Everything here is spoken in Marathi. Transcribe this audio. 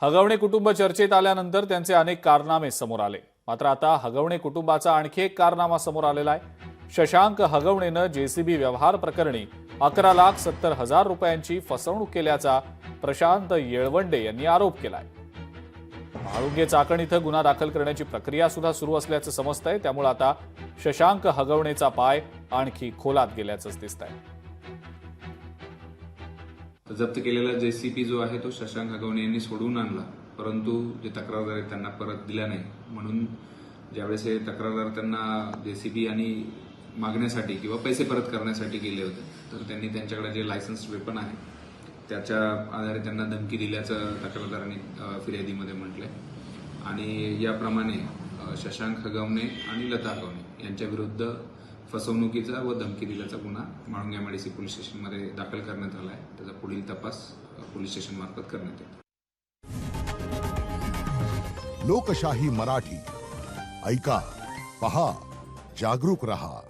हगवणे कुटुंब चर्चेत आल्यानंतर त्यांचे अनेक कारनामे समोर आले। मात्र आता हगवणे कुटुंबाचा आणखी एक कारनामा समोर आलेला आहे। शशांक हगवणेनं जेसीबी व्यवहार प्रकरणी 11,70,000 रुपयांची फसवणूक केल्याचा प्रशांत येळवंडे यांनी आरोप केलाय। म्हाळुंगे चाकण इथं गुन्हा दाखल करण्याची प्रक्रिया सुद्धा सुरू असल्याचं समजतंय। त्यामुळे आता शशांक हगवणेचा पाय आणखी खोलात गेल्याचंच दिसतंय। जप्त केलेला जेसीबी जो आहे तो शशांक हगवणे यांनी सोडवून आणला, परंतु जे तक्रारदार आहेत त्यांना परत दिला नाही। म्हणून ज्यावेळेस हे तक्रारदार त्यांना जेसीबी आणि मागण्यासाठी किंवा पैसे परत करण्यासाठी गेले होते, तर त्यांनी त्यांच्याकडे जे लायसन्स वेपन आहे त्याच्या आधारे त्यांना धमकी दिल्याचं तक्रारदारांनी फिर्यादीमध्ये म्हटलंय। आणि याप्रमाणे शशांक हगवणे आणि लता हगवणे यांच्या विरुद्ध फसवणुकीचा व धमकी दिल्याचा गुन्हा म्हाळुंगे एमआयडीसी पोलीस स्टेशनमध्ये दाखल करण्यात आला आहे। त्याचा पुढील तपास पोलीस स्टेशन मार्फत करण्यात येतो। लोकशाही मराठी ऐका, पहा, जागरूक रहा।